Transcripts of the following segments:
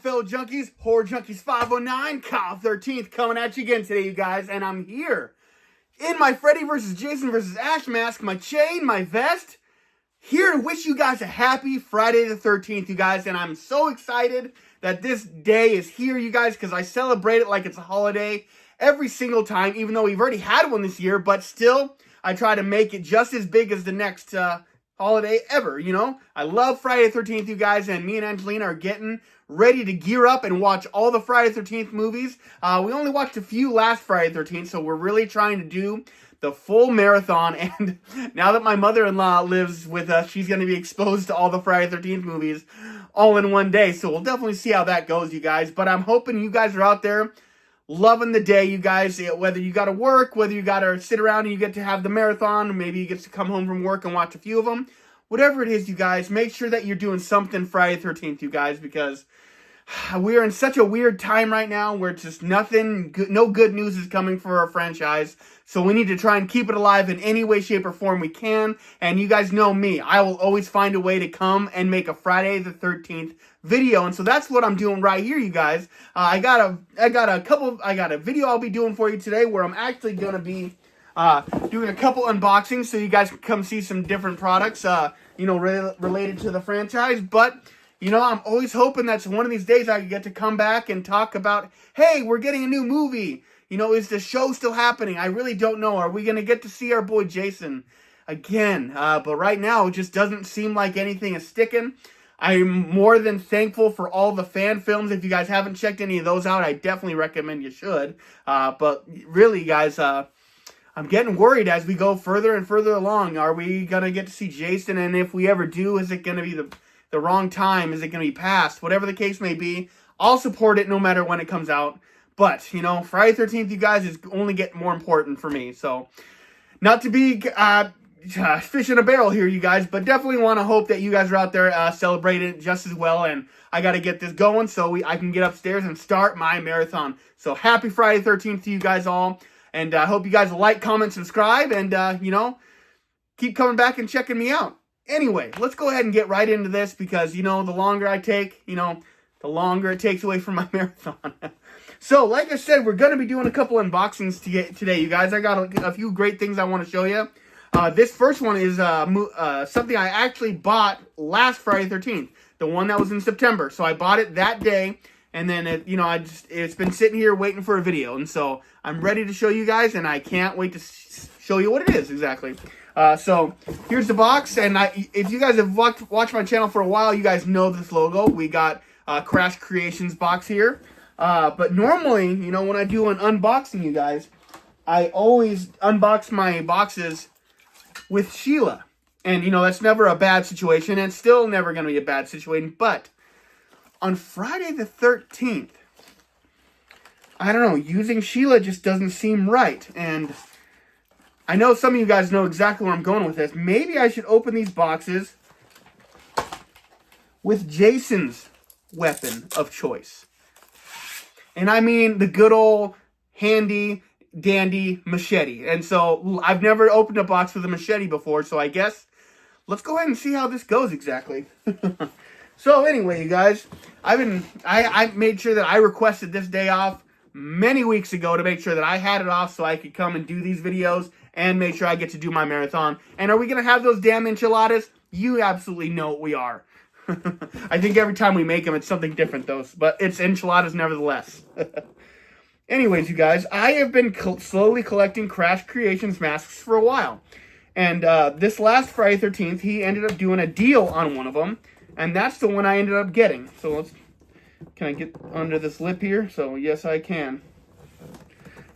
fellow junkies? Horror Junkies 509, Kyle 13th coming at you again today, you guys. And I'm here in my Freddy vs. Jason vs. Ash mask, my chain, my vest. Here to wish you guys a happy Friday the 13th, you guys. And I'm so excited that this day is here, you guys, because I celebrate it like it's a holiday every single time, even though we've already had one this year. But still, I try to make it just as big as the next holiday ever, you know? I love Friday the 13th, you guys, and me and Angelina are getting ready to gear up and watch all the Friday the 13th movies. We only watched a few last Friday the 13th, so we're really trying to do the full marathon. And now that my mother-in-law lives with us, she's going to be exposed to all the Friday the 13th movies all in one day. So we'll definitely see how that goes, you guys. But I'm hoping you guys are out there loving the day, you guys. Whether you got to work, whether you got to sit around and you get to have the marathon, maybe you get to come home from work and watch a few of them. Whatever it is, you guys, make sure that you're doing something Friday the 13th, you guys, because we're in such a weird time right now where just nothing, no good news is coming for our franchise. So we need to try and keep it alive in any way, shape, or form we can. And you guys know me. I will always find a way to come and make a Friday the 13th video. And so that's what I'm doing right here, you guys. I got a video I'll be doing for you today where I'm actually going to be doing a couple unboxings so you guys can come see some different products, related to the franchise. But you know, I'm always hoping that one of these days I can get to come back and talk about, hey, we're getting a new movie. You know, is the show still happening? I really don't know. Are we going to get to see our boy Jason again? But right now, it just doesn't seem like anything is sticking. I'm more than thankful for all the fan films. If you guys haven't checked any of those out, I definitely recommend you should. But really, guys, I'm getting worried as we go further and further along. Are we going to get to see Jason? And if we ever do, is it going to be the wrong time? Is it going to be past? Whatever the case may be, I'll support it no matter when it comes out. But, you know, Friday 13th, you guys, is only getting more important for me. So, not to be fish in a barrel here, you guys, but definitely want to hope that you guys are out there celebrating it just as well. And I got to get this going so I can get upstairs and start my marathon. So, happy Friday 13th to you guys all. And I hope you guys like, comment, subscribe, and, keep coming back and checking me out. Anyway, let's go ahead and get right into this because, the longer I take, the longer it takes away from my marathon. So, like I said, we're going to be doing a couple unboxings today, you guys. I got a few great things I want to show you. This first one is something I actually bought last Friday 13th, the one that was in September. So, I bought it that day, and then, it's been sitting here waiting for a video. And so, I'm ready to show you guys, and I can't wait to show you what it is exactly. So, here's the box, and if you guys have watched my channel for a while, you guys know this logo. We got Crash Creations box here. But normally, when I do an unboxing, you guys, I always unbox my boxes with Sheila. And, that's never a bad situation, and it's still never going to be a bad situation. But on Friday the 13th, I don't know, using Sheila just doesn't seem right. And I know some of you guys know exactly where I'm going with this. Maybe I should open these boxes with Jason's weapon of choice. And I mean the good old handy dandy machete. And so I've never opened a box with a machete before, so I guess let's go ahead and see how this goes exactly. So anyway, you guys, I made sure that I requested this day off many weeks ago to make sure that I had it off so I could come and do these videos and make sure I get to do my marathon. And are we going to have those damn enchiladas? You absolutely know we are. I think every time we make them, it's something different, though. But it's enchiladas nevertheless. Anyways, you guys, I have been slowly collecting Crash Creations masks for a while. And this last Friday 13th, he ended up doing a deal on one of them. And that's the one I ended up getting. So can I get under this lip here? So yes, I can.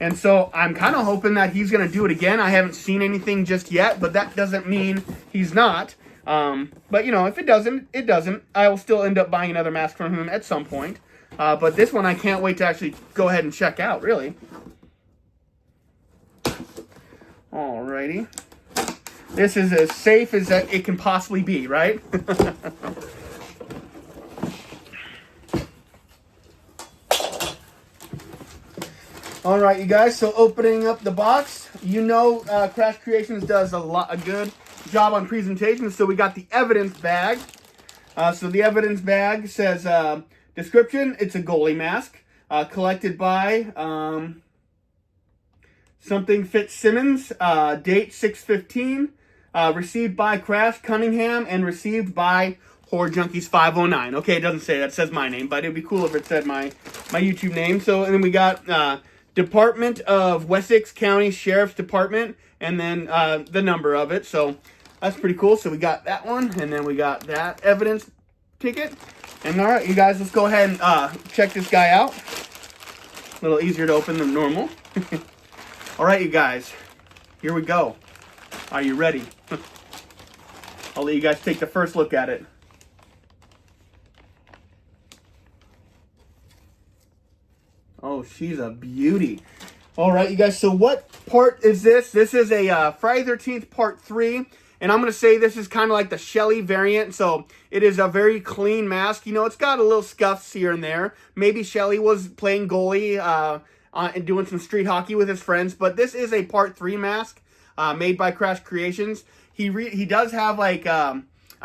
And so I'm kind of hoping that he's going to do it again. I haven't seen anything just yet, but that doesn't mean he's not. But if it doesn't, it doesn't. I will still end up buying another mask from him at some point. But this one I can't wait to actually go ahead and check out, really. Alrighty. This is as safe as it can possibly be, right? Alright, you guys, so opening up the box, Crash Creations does a good job on presentation. So we got the evidence bag. So the evidence bag says description, it's a goalie mask collected by something Fitzsimmons, date 6/15, received by Crash Cunningham, and received by Horror Junkies 509. Okay, it doesn't say that. It says my name, but it'd be cool if it said my YouTube name. So, and then we got Department of Wessex County Sheriff's Department, and then the number of it. So that's pretty cool. So we got that one, and then we got that evidence ticket. And all right, you guys, let's go ahead and check this guy out. A little easier to open than normal. All right, you guys, here we go. Are you ready? I'll let you guys take the first look at it. Oh, she's a beauty. All right, you guys, so what part is this? This is a Friday the 13th Part 3, and I'm going to say this is kind of like the Shelly variant, so it is a very clean mask. You know, it's got a little scuffs here and there. Maybe Shelly was playing goalie and doing some street hockey with his friends, but this is a Part 3 mask made by Crash Creations. He does have like a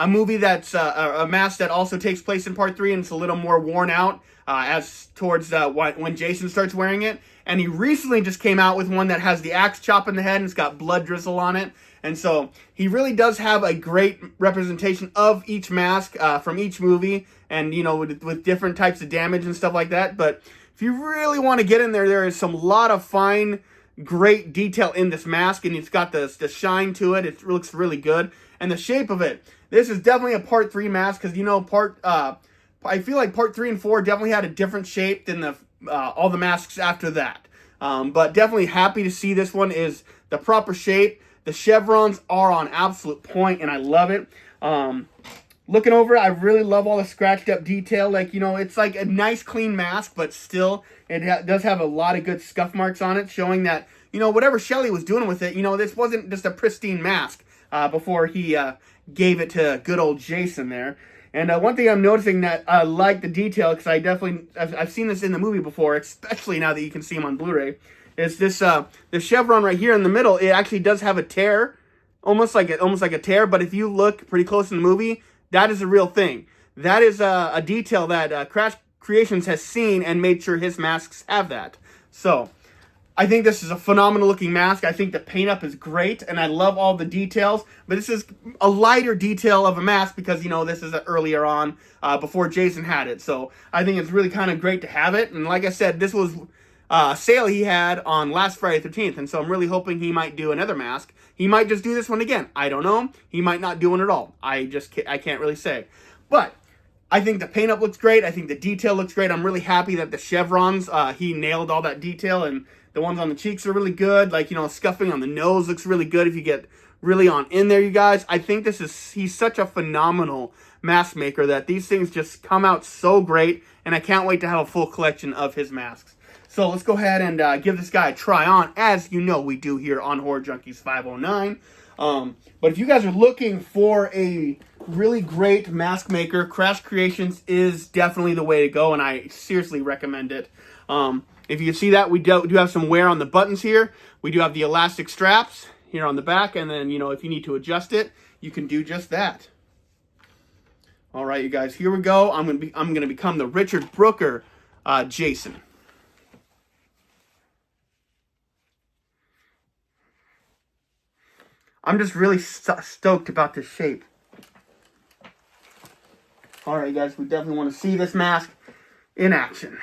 movie that's a mask that also takes place in Part 3, and it's a little more worn out as towards when Jason starts wearing it. And he recently just came out with one that has the axe chop in the head and it's got blood drizzle on it. And so he really does have a great representation of each mask from each movie, and you know, with different types of damage and stuff like that. But if you really want to get in there, there is some lot of fine, great detail in this mask, and it's got the shine to it. It looks really good, and the shape of it. This is definitely a Part 3 mask, because you know, I feel like Part 3 and 4 definitely had a different shape than the all the masks after that. But definitely happy to see this one is the proper shape. The chevrons are on absolute point, and I love it. Looking over it, I really love all the scratched up detail. Like, you know, it's like a nice clean mask, but still it does have a lot of good scuff marks on it, showing that, you know, whatever Shelly was doing with it, you know, this wasn't just a pristine mask before he gave it to good old Jason there. And one thing I'm noticing that I like the detail, because I've seen this in the movie before, especially now that you can see him on Blu Ray, is this the chevron right here in the middle. It actually does have a tear, almost like a tear. But if you look pretty close in the movie, that is a real thing. That is a detail that Crash Creations has seen and made sure his masks have that. So I think this is a phenomenal looking mask. I think the paint up is great, and I love all the details. But this is a lighter detail of a mask because, you know, this is earlier on before Jason had it. So I think it's really kind of great to have it. And like I said, this was a sale he had on last Friday the 13th. And so I'm really hoping he might do another mask. He might just do this one again. I don't know. He might not do one at all. I can't really say. But I think the paint up looks great. I think the detail looks great. I'm really happy that the chevrons, he nailed all that detail, and the ones on the cheeks are really good. Like, you know, scuffing on the nose looks really good if you get really on in there, you guys. I think he's such a phenomenal mask maker that these things just come out so great, and I can't wait to have a full collection of his masks. So let's go ahead and give this guy a try on, as you know we do here on Horror Junkies 509. But if you guys are looking for a really great mask maker, Crash Creations is definitely the way to go, and I seriously recommend it. If you see that, we do have some wear on the buttons here. We do have the elastic straps here on the back, and then, you know, if you need to adjust it, you can do just that. All right, you guys, here we go. I'm gonna become the Richard Brooker Jason. I'm just really stoked about this shape. All right, guys, we definitely want to see this mask in action.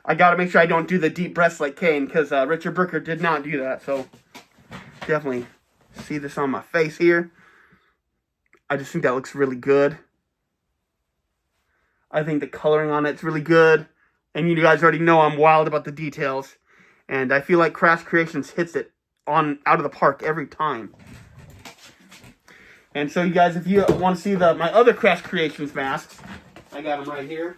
I gotta make sure I don't do the deep breaths like Kane, because Richard Brooker did not do that. So definitely see this on my face here. I just think that looks really good. I think the coloring on it's really good. And you guys already know I'm wild about the details. And I feel like Crash Creations hits it out of the park every time. And so you guys, if you want to see my other Crash Creations masks, I got them right here.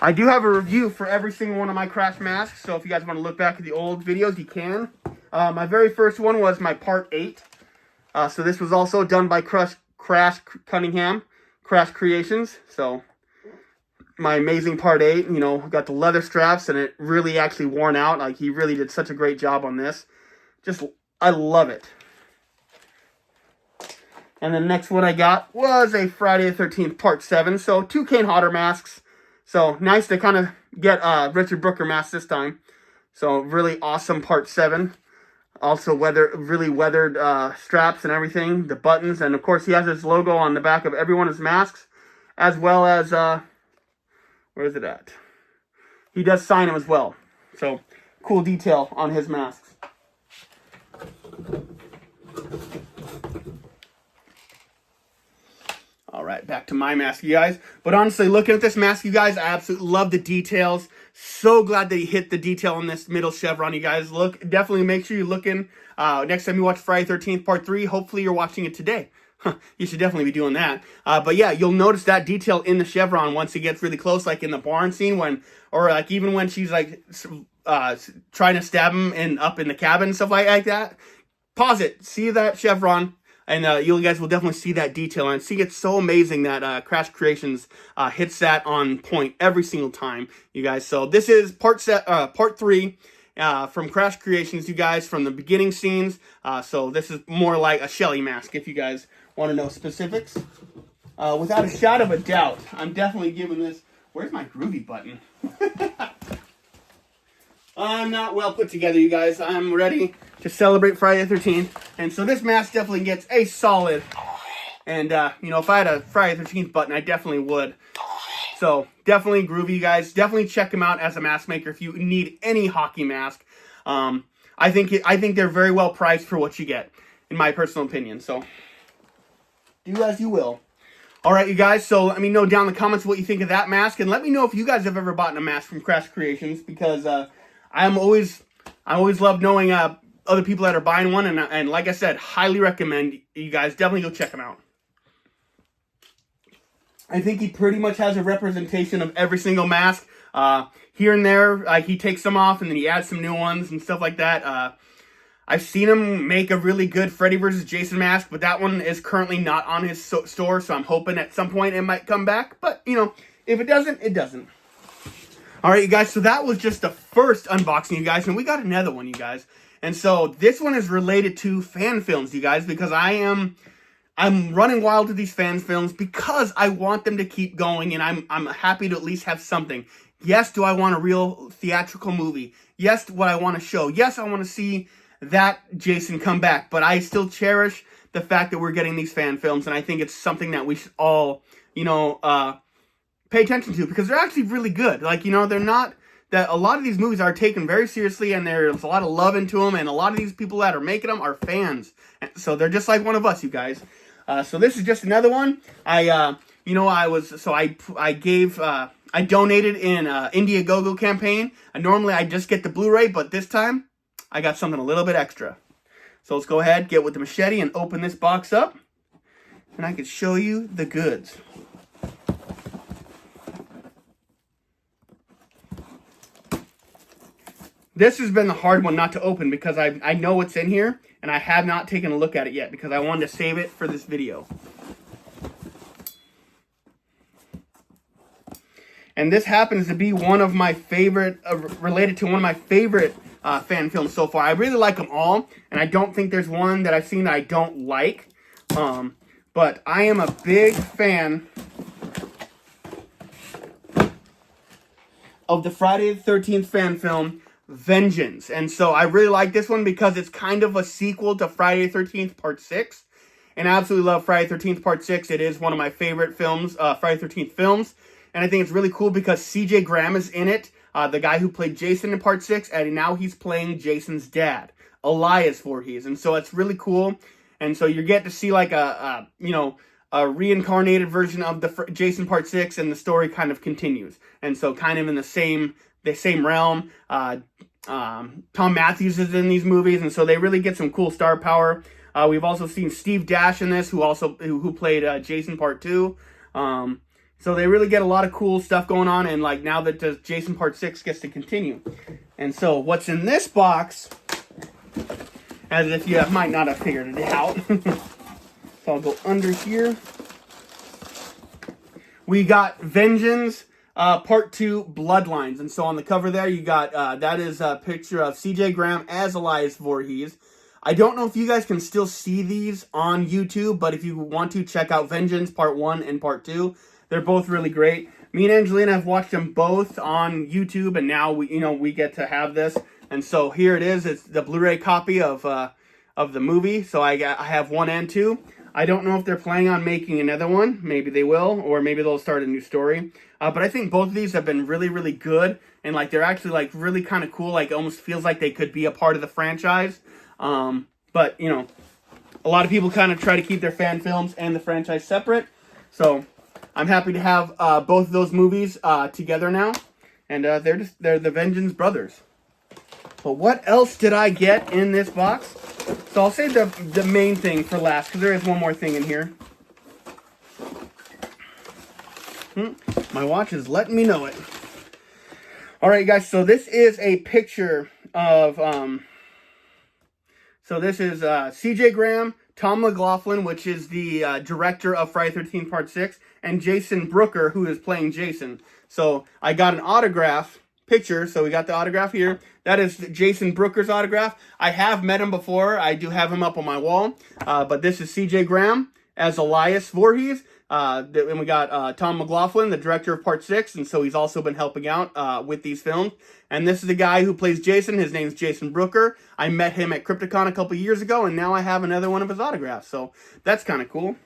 I do have a review for every single one of my crash masks, so if you guys want to look back at the old videos, you can. My very first one was my Part 8. So this was also done by Crash Cunningham, Crash Creations. So my amazing Part 8, you know, got the leather straps, and it really actually worn out. Like, he really did such a great job on this. I love it. And the next one I got was a Friday the 13th Part 7. So 2 Kane Hodder masks. So nice to kind of get Richard Brooker mask this time. So really awesome Part 7. Also really weathered straps and everything. The buttons. And of course he has his logo on the back of every one of his masks. As well as, where is it at? He does sign them as well. So cool detail on his masks. All right, back to my mask, you guys. But honestly, looking at this mask, you guys, I absolutely love the details. So glad that he hit the detail on this middle chevron, you guys. Definitely make sure you're looking. Next time you watch Friday 13th Part 3, hopefully you're watching it today. You should definitely be doing that. But yeah, you'll notice that detail in the chevron once it gets really close, like in the barn scene or like even when she's like trying to stab him up in the cabin and stuff like that. Pause it, see that chevron. And you guys will definitely see that detail. And see, it's so amazing that Crash Creations hits that on point every single time, you guys. So this is part 3 from Crash Creations, you guys, from the beginning scenes. So this is more like a Shelly mask, if you guys want to know specifics. Without a shadow of a doubt, I'm definitely giving this... Where's my groovy button? I'm not well put together, you guys. I'm ready to celebrate Friday the 13th. And so this mask definitely gets a solid. And, you know, if I had a Friday the 13th button, I definitely would. So, definitely groovy, you guys. Definitely check him out as a mask maker if you need any hockey mask. I think they're very well priced for what you get, in my personal opinion. So, do as you will. Alright, you guys, so let me know down in the comments what you think of that mask. And let me know if you guys have ever bought a mask from Crash Creations, because I always love knowing other people that are buying one, and like I said, highly recommend you guys definitely go check them out. I think he pretty much has a representation of every single mask. Here and there, he takes them off and then he adds some new ones and stuff like that. I've seen him make a really good Freddy vs. Jason mask, but that one is currently not on his store, so I'm hoping at some point it might come back. But, you know, if it doesn't, it doesn't. Alright, you guys, so that was just the first unboxing, you guys, and we got another one, you guys. And so this one is related to fan films, you guys, because I'm running wild with these fan films because I want them to keep going, and I'm happy to at least have something. Yes, do I want a real theatrical movie? Yes, what I want to show. Yes, I want to see that Jason come back, but I still cherish the fact that we're getting these fan films, and I think it's something that we should all, you know, pay attention to, because they're actually really good. Like, you know, they're not... that a lot of these movies are taken very seriously, and there's a lot of love into them, and a lot of these people that are making them are fans. So they're just like one of us, you guys. So this is just another one. I donated in Indiegogo campaign. Normally I just get the Blu Ray, but this time I got something a little bit extra. So let's go ahead, get with the machete, and open this box up, and I can show you the goods. This has been the hard one not to open because I know what's in here, and I have not taken a look at it yet because I wanted to save it for this video. And this happens to be one of my favorite, related to one of my favorite fan films so far. I really like them all, and I don't think there's one that I've seen that I don't like. But I am a big fan of the Friday the 13th fan film, Vengeance. And so I really like this one because it's kind of a sequel to Friday the 13th Part 6. And I absolutely love Friday the 13th Part 6. It is one of my favorite films, Friday the 13th films. And I think it's really cool because C.J. Graham is in it, the guy who played Jason in Part 6, and now he's playing Jason's dad, Elias Voorhees. And so it's really cool. And so you get to see like a reincarnated version of the Jason Part 6, and the story kind of continues. And so kind of in the same realm. Tom Matthews is in these movies, and so they really get some cool star power. We've also seen Steve Dash in this, who played Jason Part 2. So they really get a lot of cool stuff going on, and like now that Jason Part 6 gets to continue. And so what's in this box, as if you might not have figured it out. So I'll go under here. We got Vengeance Part 2 Bloodlines. And so on the cover there, you got, that is a picture of CJ Graham as Elias Voorhees. I don't know if you guys can still see these on YouTube, but if you want to, check out Vengeance Part 1 and Part 2. They're both really great. Me and Angelina have watched them both on YouTube, and now we get to have this. And so here it is. It's the Blu Ray copy of the movie. So I have 1 and 2. I don't know if they're planning on making another one. Maybe they will, or maybe they'll start a new story. But I think both of these have been really, really good, and like they're actually like really kind of cool. Like almost feels like they could be a part of the franchise. But you know, a lot of people kind of try to keep their fan films and the franchise separate. So I'm happy to have both of those movies together now, and they're the Vengeance brothers. But what else did I get in this box? So I'll save the main thing for last, because there is one more thing in here. My watch is letting me know it. Alright guys, so this is a picture of, so this is CJ Graham, Tom McLaughlin, which is the director of Friday the 13th Part 6, and Jason Brooker, who is playing Jason. So I got an autograph picture, so we got the autograph here. That is Jason Brooker's autograph. I have met him before. I do have him up on my wall. But this is CJ Graham as Elias Voorhees. And we got Tom McLaughlin, the director of Part 6, and so he's also been helping out with these films. And this is the guy who plays Jason. His name's Jason Brooker. I met him at Crypticon a couple years ago, and now I have another one of his autographs. So that's kind of cool.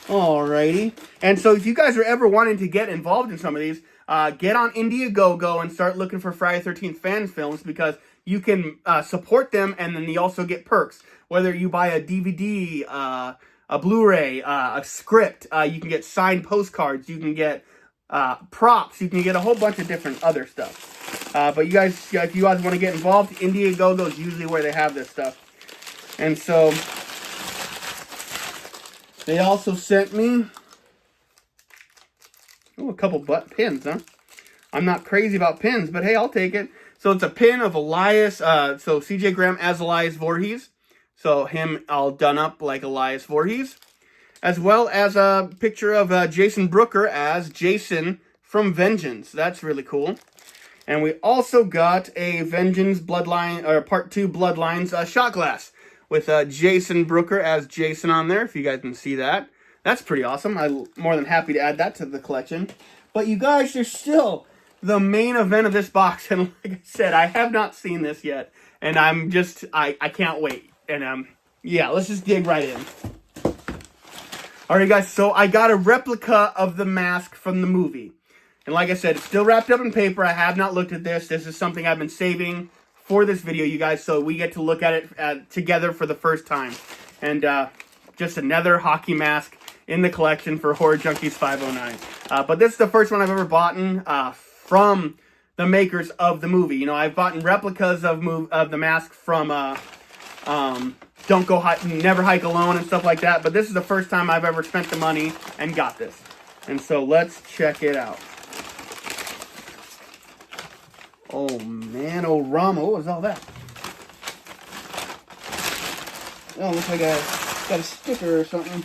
Alrighty. And so if you guys are ever wanting to get involved in some of these, get on Indiegogo and start looking for Friday the 13th fan films, because you can support them, and then you also get perks. Whether you buy a DVD, a Blu Ray, a script, you can get signed postcards, you can get props, you can get a whole bunch of different other stuff. But you guys, if you guys want to get involved, Indiegogo is usually where they have this stuff. And so they also sent me a couple pins, huh? I'm not crazy about pins, but hey, I'll take it. So it's a pin of Elias, so CJ Graham as Elias Voorhees. So him all done up like Elias Voorhees. As well as a picture of Jason Brooker as Jason from Vengeance. That's really cool. And we also got a Vengeance Bloodline, or Part 2 Bloodlines shot glass with Jason Brooker as Jason on there, if you guys can see that. That's pretty awesome. I'm more than happy to add that to the collection. But you guys, there's still the main event of this box. And like I said, I have not seen this yet. And I'm just, I can't wait. And yeah, let's just dig right in. Alright guys, so I got a replica of the mask from the movie. And like I said, it's still wrapped up in paper. I have not looked at this. This is something I've been saving for this video, you guys. So we get to look at it together for the first time. And just another hockey mask in the collection for Horror Junkies 509. But this is the first one I've ever bought from the makers of the movie. You know, I've bought replicas of the mask from Don't Go Never Hike Alone and stuff like that. But this is the first time I've ever spent the money and got this. And so let's check it out. Oh man, oh Rama, what was all that? Oh, looks like I got a sticker or something.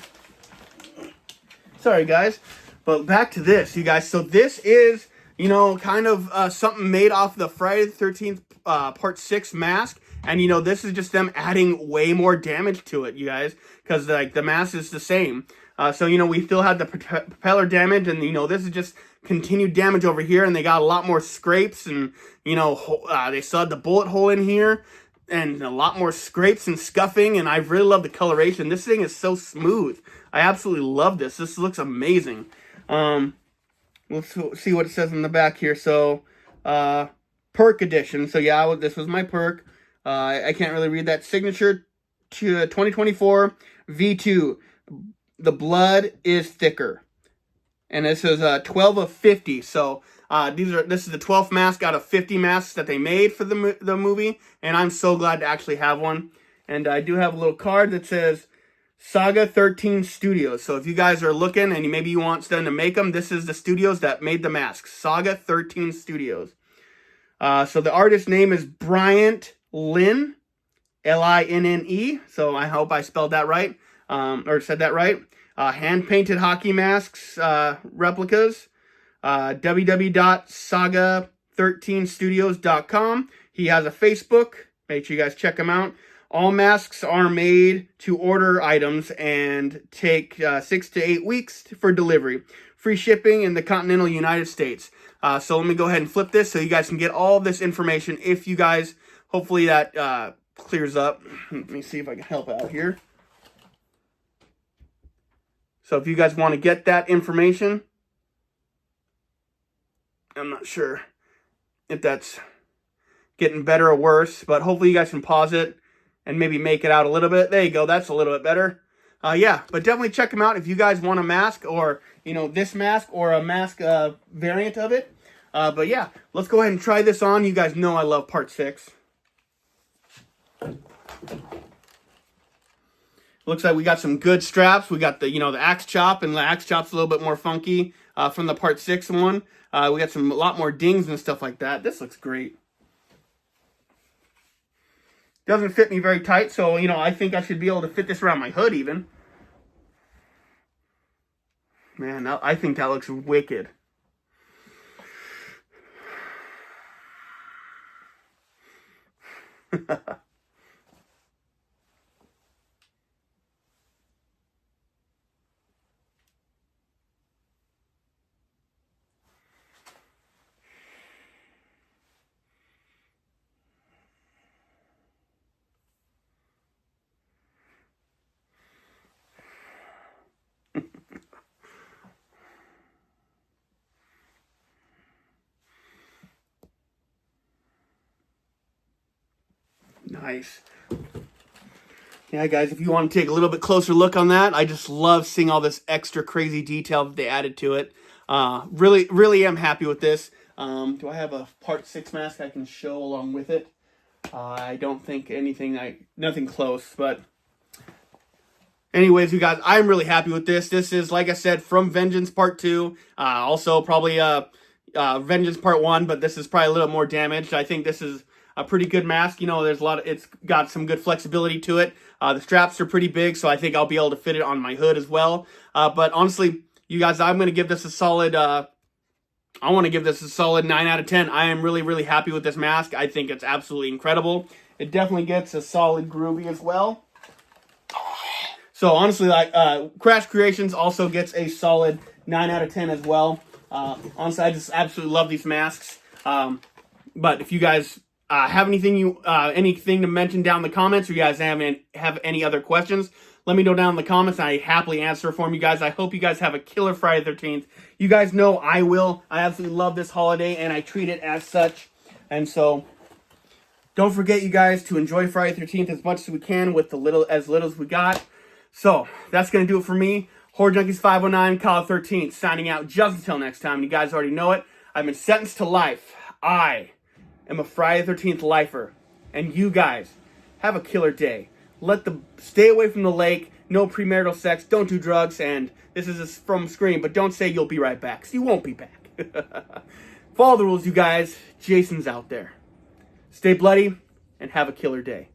Sorry guys, but back to this, you guys. So this is, you know, kind of something made off the Friday the 13th Part 6 mask. And, you know, this is just them adding way more damage to it, you guys. Because, like, the mask is the same. So, you know, we still had the propeller damage. And, you know, this is just continued damage over here. And they got a lot more scrapes. And, you know, they still had the bullet hole in here. And a lot more scrapes and scuffing. And I really love the coloration. This thing is so smooth. I absolutely love this. This looks amazing. Let's see what it says in the back here. So, perk edition. So, yeah, this was my perk. I can't really read that. Signature to 2024 V2. The blood is thicker. And this is 12 of 50. So this is the 12th mask out of 50 masks that they made for the movie. And I'm so glad to actually have one. And I do have a little card that says Saga 13 Studios. So if you guys are looking and maybe you want them to make them, this is the studios that made the masks. Saga 13 Studios. So the artist name is Bryant Lynn, Linne. So I hope I spelled that right, or said that right. Hand-painted hockey masks, replicas. www.saga13studios.com. He has a Facebook. Make sure you guys check him out. All masks are made to order items and take 6 to 8 weeks for delivery. Free shipping in the continental United States. So let me go ahead and flip this so you guys can get all this information. If you guys, hopefully that clears up. Let me see if I can help out here. So if you guys want to get that information, I'm not sure if that's getting better or worse, but hopefully you guys can pause it and maybe make it out a little bit. There you go. That's a little bit better. Yeah, but definitely check them out if you guys want a mask or, you know, this mask or a mask variant of it. But yeah, let's go ahead and try this on. You guys know I love part 6. Looks like we got some good straps. We got the, you know, the axe chop, and the axe chop's a little bit more funky from the part 6 one. We got a lot more dings and stuff like that. This looks great. Doesn't fit me very tight, so, you know, I think I should be able to fit this around my hood even. Man, I think that looks wicked. Nice. Yeah, guys, if you want to take a little bit closer look on that, I just love seeing all this extra crazy detail that they added to it. Really am happy with this. Do I have a part 6 mask I can show along with it? I don't think nothing close, but anyways, you guys, I'm really happy with this. This is, like I said, from Vengeance Part 2. Also, probably Vengeance Part 1, but this is probably a little more damaged. I think this is a pretty good mask. You know, it's got some good flexibility to it. The straps are pretty big, so I think I'll be able to fit it on my hood as well. But honestly, you guys, I'm going to give this a solid, I want to give this a solid 9 out of 10. I am really happy with this mask. I think it's absolutely incredible. It definitely gets a solid groovy as well. So honestly, like Crash Creations also gets a solid 9 out of 10 as well. Honestly, I just absolutely love these masks. But if you guys have anything to mention down in the comments, or you guys have any other questions, let me know down in the comments, and I happily answer for you guys. I hope you guys have a killer Friday the 13th. You guys know I will. I absolutely love this holiday, and I treat it as such. And so, don't forget, you guys, to enjoy Friday the 13th as much as we can with as little as we got. So, that's going to do it for me. Horror Junkies 509, Kyle 13th, signing out just until next time. And you guys already know it. I've been sentenced to life. I am a Friday the 13th lifer. And you guys, have a killer day. Stay away from the lake. No premarital sex. Don't do drugs. And this is from Scream, but don't say you'll be right back, because you won't be back. Follow the rules, you guys. Jason's out there. Stay bloody and have a killer day.